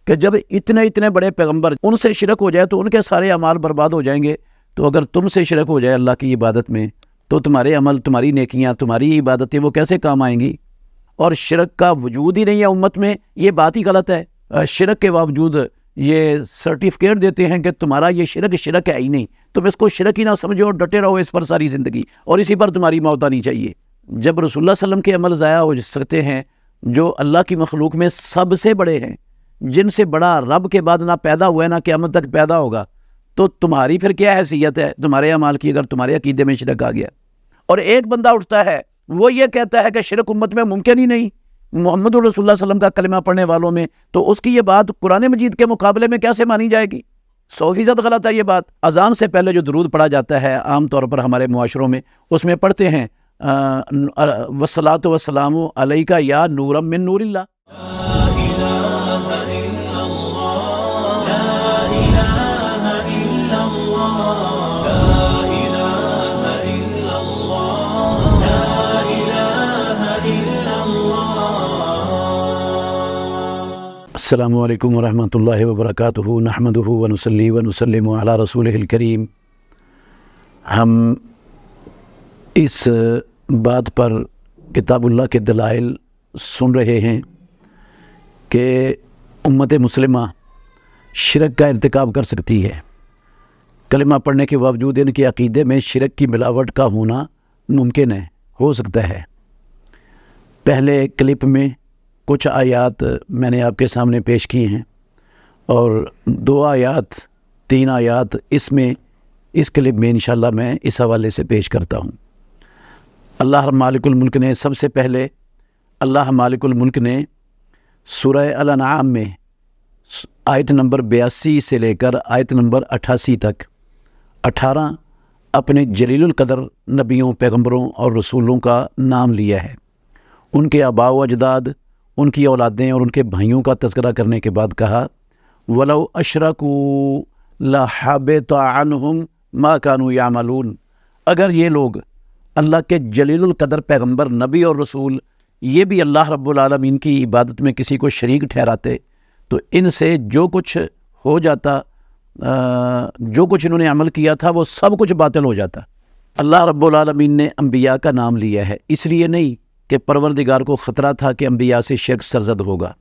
کہ جب اتنے بڑے پیغمبر ان سے شرک ہو جائے تو ان کے سارے اعمال برباد ہو جائیں گے، تو اگر تم سے شرک ہو جائے اللہ کی عبادت میں تو تمہارے عمل، تمہاری نیکیاں، تمہاری عبادتیں وہ کیسے کام آئیں گی؟ اور شرک کا وجود ہی نہیں ہے امت میں، یہ بات ہی غلط ہے۔ شرک کے باوجود یہ سرٹیفکیٹ دیتے ہیں کہ تمہارا یہ شرک ہے ہی نہیں، تم اس کو شرک ہی نہ سمجھو اور ڈٹے رہو اس پر ساری زندگی، اور اسی پر تمہاری موت آنی چاہیے۔ جب رسول اللہ صلی اللہ علیہ وسلم کے عمل ضائع ہو سکتے ہیں جو اللہ کی مخلوق میں سب سے بڑے ہیں، جن سے بڑا رب کے بعد نہ پیدا ہوا ہے نہ قیامت تک پیدا ہوگا، تو تمہاری پھر کیا حیثیت ہے تمہارے اعمال کی اگر تمہارے عقیدے میں شرک آ گیا؟ اور ایک بندہ اٹھتا ہے وہ یہ کہتا ہے کہ شرک امت میں ممکن ہی نہیں، محمد رسول اللہ صلی اللہ علیہ وسلم کا کلمہ پڑھنے والوں میں، تو اس کی یہ بات قرآن مجید کے مقابلے میں کیسے مانی جائے گی؟ 100% غلط ہے یہ بات۔ اذان سے پہلے جو درود پڑھا جاتا ہے عام طور پر ہمارے معاشروں میں، اس میں پڑھتے ہیں والصلاۃ والسلام علیک یا نورا من نور اللہ۔ السلام علیکم ورحمۃ اللہ وبرکاتہ، نحمدہ ونصلی ونسلم علی رسولہ الکریم۔ ہم اس بات پر کتاب اللہ کے دلائل سن رہے ہیں کہ امت مسلمہ شرک کا ارتکاب کر سکتی ہے، کلمہ پڑھنے کے باوجود ان کے عقیدے میں شرک کی ملاوٹ کا ہونا ممکن ہے، ہو سکتا ہے۔ پہلے کلپ میں کچھ آیات میں نے آپ کے سامنے پیش کی ہیں، اور 2 آیات 3 آیات اس کلپ میں انشاءاللہ میں اس حوالے سے پیش کرتا ہوں۔ اللہ مالک الملک نے سب سے پہلے سورہ الانعام میں آیت نمبر 82 سے لے کر آیت نمبر 88 تک 18 اپنے جلیل القدر نبیوں، پیغمبروں اور رسولوں کا نام لیا ہے۔ ان کے آباء و اجداد، ان کی اولادیں اور ان کے بھائیوں کا تذکرہ کرنے کے بعد کہا وَلَوْ أَشْرَكُوا لَحَبِطَ عَنْهُمْ مَا كَانُوا يَعْمَلُونَ، اگر یہ لوگ اللہ کے جلیل القدر پیغمبر، نبی اور رسول یہ بھی اللہ رب العالمین کی عبادت میں کسی کو شریک ٹھہراتے تو ان سے جو کچھ ہو جاتا، جو کچھ انہوں نے عمل کیا تھا وہ سب کچھ باطل ہو جاتا۔ اللہ رب العالمین نے انبیاء کا نام لیا ہے، اس لیے نہیں کہ پروردگار کو خطرہ تھا کہ انبیاء سے شرک سرزد ہوگا۔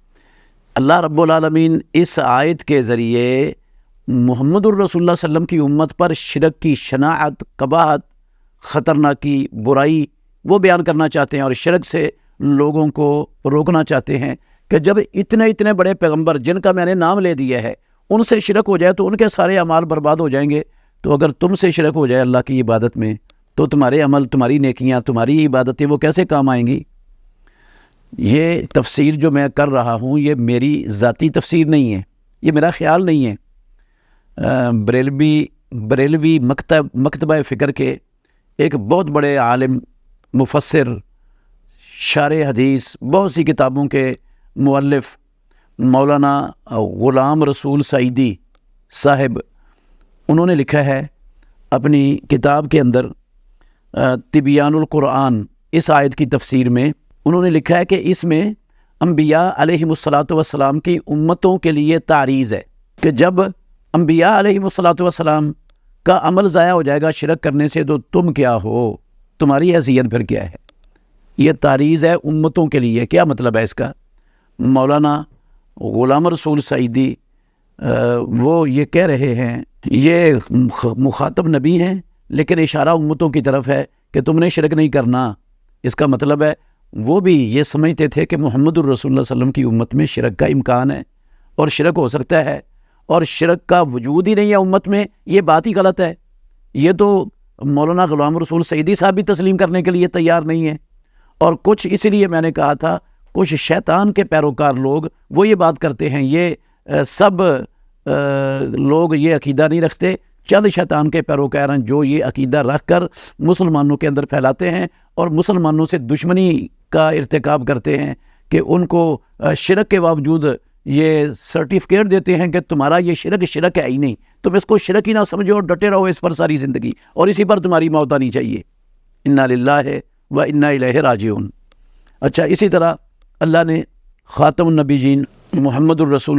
اللہ رب العالمین اس آیت کے ذریعے محمد الرسول اللہ صلی اللہ علیہ وسلم کی امت پر شرک کی شناعت، قباحت، خطرناکی، برائی وہ بیان کرنا چاہتے ہیں، اور شرک سے لوگوں کو روکنا چاہتے ہیں کہ جب اتنے بڑے پیغمبر جن کا میں نے نام لے دیا ہے ان سے شرک ہو جائے تو ان کے سارے اعمال برباد ہو جائیں گے، تو اگر تم سے شرک ہو جائے اللہ کی عبادت میں تو تمہارے عمل، تمہاری نیکیاں، تمہاری عبادتیں وہ کیسے کام آئیں گی؟ یہ تفسیر جو میں کر رہا ہوں یہ میری ذاتی تفسیر نہیں ہے، یہ میرا خیال نہیں ہے۔ بریلوی مکتبہ فکر کے ایک بہت بڑے عالم، مفسر، شارح حدیث، بہت سی کتابوں کے مؤلف مولانا غلام رسول سعیدی صاحب، انہوں نے لکھا ہے اپنی کتاب کے اندر تبیان القرآن، اس آیت کی تفسیر میں انہوں نے لکھا ہے کہ اس میں انبیاء علیہم الصلاۃ والسلام کی امتوں کے لیے تعریض ہے کہ جب انبیاء علیہم الصلاۃ والسلام کا عمل ضائع ہو جائے گا شرک کرنے سے تو تم کیا ہو، تمہاری حیثیت پھر کیا ہے؟ یہ تعریض ہے امتوں کے لیے۔ کیا مطلب ہے اس کا؟ مولانا غلام رسول سعیدی وہ یہ کہہ رہے ہیں، یہ مخاطب نبی ہیں لیکن اشارہ امتوں کی طرف ہے کہ تم نے شرک نہیں کرنا۔ اس کا مطلب ہے وہ بھی یہ سمجھتے تھے کہ محمد الرسول اللہ صلی اللہ علیہ وسلم کی امت میں شرک کا امکان ہے اور شرک ہو سکتا ہے، اور شرک کا وجود ہی نہیں ہے امت میں، یہ بات ہی غلط ہے۔ یہ تو مولانا غلام رسول سعیدی صاحب بھی تسلیم کرنے کے لیے تیار نہیں ہیں، اور کچھ اس لیے میں نے کہا تھا کچھ شیطان کے پیروکار لوگ وہ یہ بات کرتے ہیں، یہ سب لوگ یہ عقیدہ نہیں رکھتے، چند شیطان کے پیروکار ہیں جو یہ عقیدہ رکھ کر مسلمانوں کے اندر پھیلاتے ہیں اور مسلمانوں سے دشمنی کا ارتکاب کرتے ہیں کہ ان کو شرک کے باوجود یہ سرٹیفکیٹ دیتے ہیں کہ تمہارا یہ شرک ہے ہی نہیں، تم اس کو شرک ہی نہ سمجھو اور ڈٹے رہو اس پر ساری زندگی، اور اسی پر تمہاری موت آنی چاہیے۔ انا للہ و انا الیہ راجعون۔ اچھا، اسی طرح اللہ نے خاتم النبیین محمد الرسول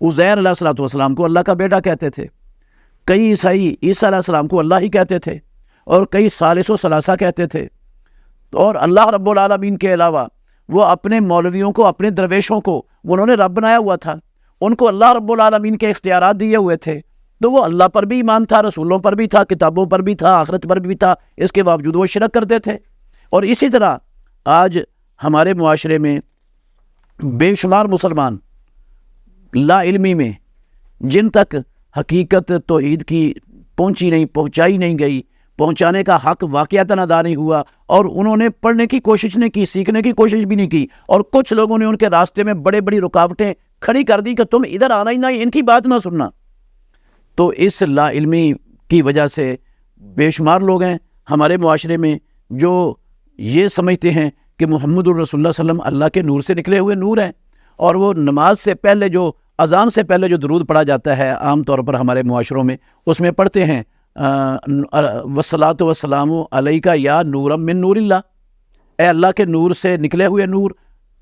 عزیر علیہ الصلوۃ والسلام کو اللہ کا بیٹا کہتے تھے، کئی عیسائی عیسیٰ علیہ السلام کو اللہ ہی کہتے تھے، اور کئی ثالث و ثلاثہ کہتے تھے. اور اللہ رب العالمین کے علاوہ وہ اپنے مولویوں کو، اپنے درویشوں کو انہوں نے رب بنایا ہوا تھا، ان کو اللہ رب العالمین کے اختیارات دیے ہوئے تھے، تو وہ اللہ پر بھی ایمان تھا، رسولوں پر بھی تھا، کتابوں پر بھی تھا، آخرت پر بھی تھا، اس کے باوجود وہ شرک کرتے تھے. اور اسی طرح آج ہمارے معاشرے میں بے شمار مسلمان لا علمی میں، جن تک حقیقت توحید کی پہنچائی نہیں گئی، پہنچانے کا حق واقعتاً ادا نہیں ہوا، اور انہوں نے پڑھنے کی کوشش نہیں کی، سیکھنے کی کوشش بھی نہیں کی، اور کچھ لوگوں نے ان کے راستے میں بڑی بڑی رکاوٹیں کھڑی کر دی کہ تم ادھر آنا ہی نہ، ان کی بات نہ سننا. تو اس لا علمی کی وجہ سے بے شمار لوگ ہیں ہمارے معاشرے میں جو یہ سمجھتے ہیں کہ محمد الرسول اللہ صلی اللہ علیہ وسلم اللہ کے نور سے نکلے ہوئے نور ہیں، اور وہ نماز سے پہلے جو اذان سے پہلے جو درود پڑھا جاتا ہے عام طور پر ہمارے معاشروں میں، اس میں پڑھتے ہیں وَالصَّلَاةُ وَالسَّلَامُ عَلَيْكَ یا نورا من نور اللہ، اے اللہ کے نور سے نکلے ہوئے نور.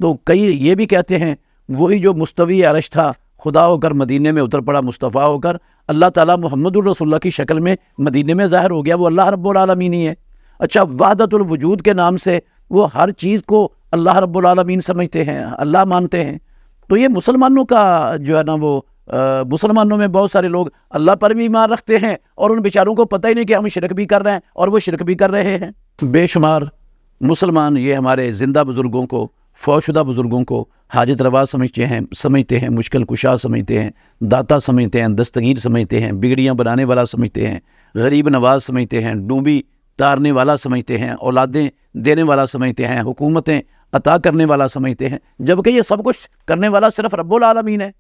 تو کئی یہ بھی کہتے ہیں وہی جو مستوی عرش تھا خدا ہو کر مدینے میں اتر پڑا، مصطفیٰ ہو کر اللہ تعالیٰ محمد الرسول اللہ کی شکل میں مدینے میں ظاہر ہو گیا، وہ اللہ رب العالمین ہی ہے. اچھا، وحدت الوجود کے نام سے وہ ہر چیز کو اللہ رب العالمین سمجھتے ہیں، اللہ مانتے ہیں. تو یہ مسلمانوں کا جو ہے نا، وہ مسلمانوں میں بہت سارے لوگ اللہ پر بھی ایمان رکھتے ہیں، اور ان بیچاروں کو پتہ ہی نہیں کہ ہم شرک بھی کر رہے ہیں، اور وہ شرک بھی کر رہے ہیں. بے شمار مسلمان یہ ہمارے زندہ بزرگوں کو، فوت شدہ بزرگوں کو حاجت روا سمجھتے ہیں، مشکل کشا سمجھتے ہیں، داتا سمجھتے ہیں، دستگیر سمجھتے ہیں، بگڑیاں بنانے والا سمجھتے ہیں، غریب نواز سمجھتے ہیں، ڈوبی تارنے والا سمجھتے ہیں، اولادیں دینے والا سمجھتے ہیں، حکومتیں عطا کرنے والا سمجھتے ہیں، جبکہ یہ سب کچھ کرنے والا صرف رب العالمین ہے.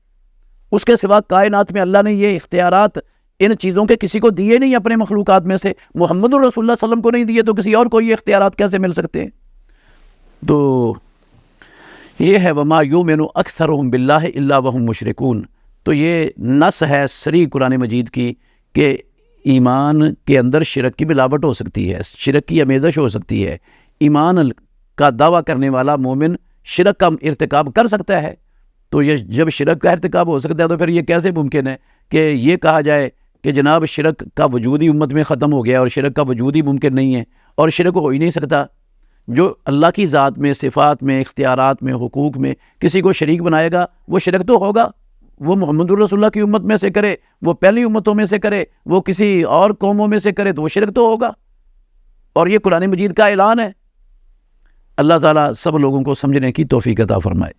اس کے سوا کائنات میں اللہ نے یہ اختیارات ان چیزوں کے کسی کو دیے نہیں، اپنے مخلوقات میں سے محمد الرسول اللہ صلی اللہ علیہ وسلم کو نہیں دیے، تو کسی اور کو یہ اختیارات کیسے مل سکتے ہیں؟ تو یہ ہے وَمَا يُؤْمِنُ أَكْثَرُهُمْ بِاللَّهِ إِلَّا وَهُمْ مُشْرِكُونَ. تو یہ نص ہے صریح قرآن مجید کی کہ ایمان کے اندر شرک کی ملاوٹ ہو سکتی ہے، شرک کی آمیزش ہو سکتی ہے. ایمان کا دعویٰ کرنے والا مومن شرک کا ارتکاب کر سکتا ہے. تو یہ جب شرک کا ارتکاب ہو سکتا ہے تو پھر یہ کیسے ممکن ہے کہ یہ کہا جائے کہ جناب شرک کا وجود ہی امت میں ختم ہو گیا، اور شرک کا وجود ہی ممکن نہیں ہے، اور شرک ہو ہی نہیں سکتا. جو اللہ کی ذات میں، صفات میں، اختیارات میں، حقوق میں کسی کو شریک بنائے گا وہ شرک تو ہوگا. وہ محمد الرسول اللہ کی امت میں سے کرے، وہ پہلی امتوں میں سے کرے، وہ کسی اور قوموں میں سے کرے، تو وہ شرک تو ہوگا. اور یہ قرآن مجید کا اعلان ہے. اللہ تعالیٰ سب لوگوں کو سمجھنے کی توفیق عطا فرمائے.